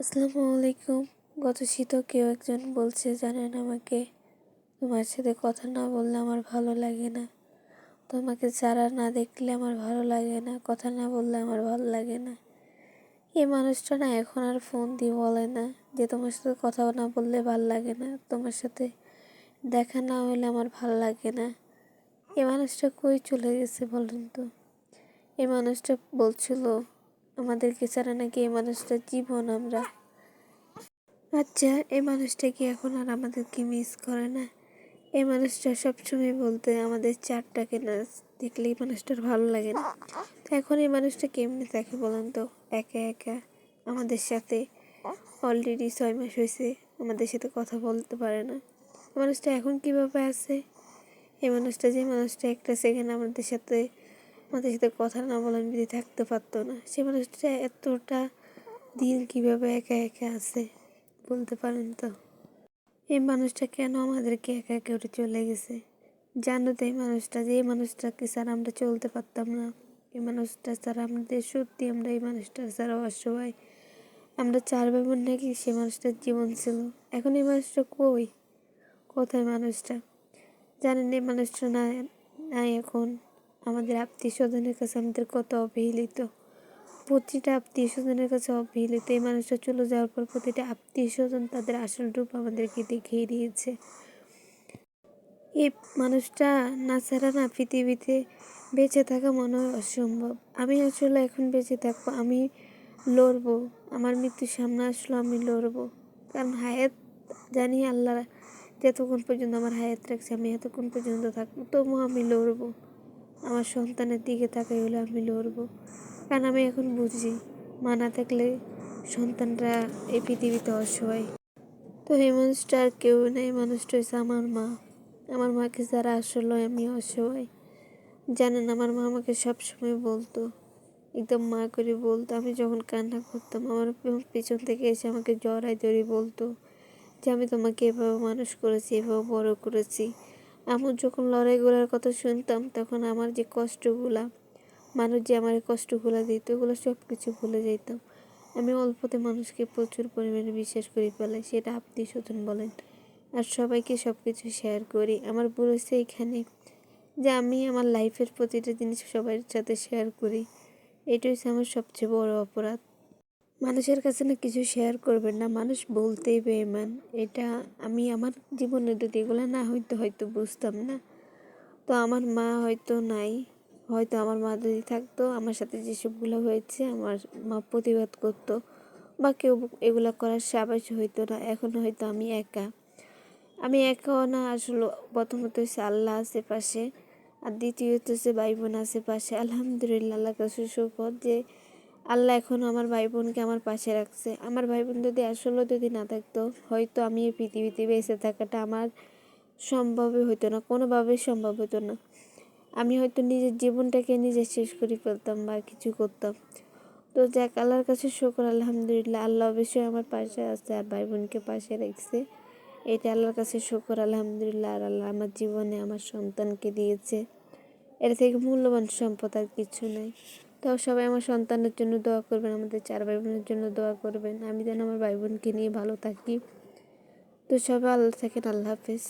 আসসালামু আলাইকুম। গত শীতও কেউ একজন বলছে, জানেন আমাকে, তোমার সাথে কথা না বললে আমার ভালো লাগে না, তোমাকে ছাড়া না দেখলে আমার ভালো লাগে না, কথা না বললে আমার ভালো লাগে না। এই মানুষটা না এখন আর ফোন দিয়ে বলে না যে তোমার সাথে কথা না বললে ভালো লাগে না, তোমার সাথে দেখা না হলে আমার ভালো লাগে না। এই মানুষটা কই চলে গেছে বলেন তো? এই মানুষটা বলছিল আমাদেরকে ছাড়া নাকি এই মানুষটার জীবন। আচ্ছা, এই মানুষটা কি এখন আর আমাদেরকে মিস করে না? এই মানুষটা সবসময় বলতে আমাদের চারটাকে না দেখলে এই মানুষটার ভালো লাগে না। তো এখন এই মানুষটা কেমনে থাকে বলেন তো? একা একা আমাদের সাথে অলরেডি 6 মাস হয়েছে আমাদের সাথে কথা বলতে পারে না। মানুষটা এখন কিভাবে আছে? এই মানুষটা, যে মানুষটা একটা সেকেন্ড আমাদের সাথে কথা না বলার যদি থাকতে পারতো না, সে মানুষটা এতটা দিন কিভাবে একা একা আছে বলতে পারেন তো? এই মানুষটা কেন আমাদেরকে একা একা উঠে চলে গেছে? জানো তো এই মানুষটা, যে এই মানুষটাকে ছাড়া আমরা চলতে পারতাম না। এই মানুষটা ছাড়া আমাদের সত্যি, আমরা এই মানুষটা ছাড়া অসহায়। আমরা 4 ভাই বোন নাকি সে মানুষটার জীবন ছিল। এখন এই মানুষটা কই? কোথায় মানুষটা? জানেন এই মানুষটা নাই এখন। আমাদের আত্মীয় স্বজনের কাছে আমাদের কত অবহেলিত, প্রতিটা আত্মীয় স্বজনের কাছে অবহেলিত। এই মানুষটা চলে যাওয়ার পর প্রতিটা আত্মীয় স্বজন তাদের আসল রূপ আমাদেরকে দেখিয়ে দিয়েছে। এই মানুষটা না ছাড়া না পৃথিবীতে বেঁচে থাকা মনে হয় অসম্ভব। আমি আসলে এখন বেঁচে থাকবো, আমি লড়বো। আমার মৃত্যুর সামনে আসলো আমি লড়বো, কারণ হায়াত জানি আল্লাহ যতক্ষণ পর্যন্ত আমার হায়াত রাখছে আমি এতক্ষণ পর্যন্ত থাকবো, তবুও আমি লড়বো। আমার সন্তানের দিকে তাকাই হলে আমি লড়বো, কারণ আমি এখন বুঝি মা না থাকলে সন্তানরা এই পৃথিবীতে অসহায়। তো এই মানুষটা আর কেউ নেই, মানুষটা হচ্ছে আমার মা। আমার মাকে যারা আসলে আমি অসহায়। জানেন আমার মা আমাকে সবসময় বলতো, একদম মা করে বলতো, আমি যখন কান্না করতাম আমার পিছন থেকে এসে আমাকে জড়াই ধরে বলতো যে আমি তোমাকে এভাবে মানুষ করেছি, এভাবে বড় করেছি। আমার যখন লড়াইগুলোর কথা শুনতাম তখন আমার যে কষ্টগুলা, মানুষ যে আমার কষ্টগুলো দিত, ওগুলো সব কিছু ভুলে যেতাম। আমি অল্পতে মানুষকে প্রচুর পরিমাণে বিশ্বাস করে ফেলাই, সেটা আত্মীয় স্বজন বলেন, আর সবাইকে সব কিছু শেয়ার করি। আমার ভুল হচ্ছে এখানে যে আমি আমার লাইফের প্রতিটা জিনিস সবার সাথে শেয়ার করি। এটা হচ্ছে আমার সবচেয়ে বড় অপরাধ। মানুষের কাছে না কিছু শেয়ার করবেন না, মানুষ বলতেই বেঈমান। এটা আমি আমার জীবনে যদি এগুলো না হয়তো বুঝতাম না। তো আমার মা হয়তো নাই, হয়তো আমার মা যদি থাকতো আমার সাথে যেসবগুলো হয়েছে আমার মা প্রতিবাদ করতো, বা কেউ এগুলো করার সাবাস হইতো না। এখন হয়তো আমি একাও না। আসলে প্রথমত হচ্ছে আল্লাহ আছে পাশে, আর দ্বিতীয়ত হচ্ছে ভাই বোন আছে পাশে। আলহামদুলিল্লাহ, আল্লাহ কাছে শুকর যে আল্লাহ এখন আমার ভাই বোনকে আমার পাশে রাখছে। আমার ভাই বোন যদি না থাকতো, হয়তো আমি এই পৃথিবীতে বেঁচে থাকাটা আমার সম্ভবই হতো না, কোনোভাবেই সম্ভব হতো না। আমি হয়তো নিজের জীবনটাকে নিজে শেষ করে ফেলতাম বা কিছু করতাম। তো যাক, আল্লাহর কাছে শুকর, আলহামদুলিল্লাহ, আল্লাহ অবশ্যই আমার পাশে আছে আর ভাই বোনকে পাশে রাখছে। এটা আল্লাহর কাছে শুকর, আলহামদুলিল্লাহ। আর আল্লাহ আমার জীবনে আমার সন্তানকে দিয়েছে, এর থেকে মূল্যবান সম্পদ আর কিছু নাই। তাও সবাই আমার সন্তানের জন্য দোয়া করবেন, আমাদের 4 ভাই বোনের জন্য দোয়া করবেন, আমি যেন আমার ভাই বোনকে নিয়ে ভালো থাকি। তো সবাই আল্লাহ থাকেন, আল্লাহ হাফেজ।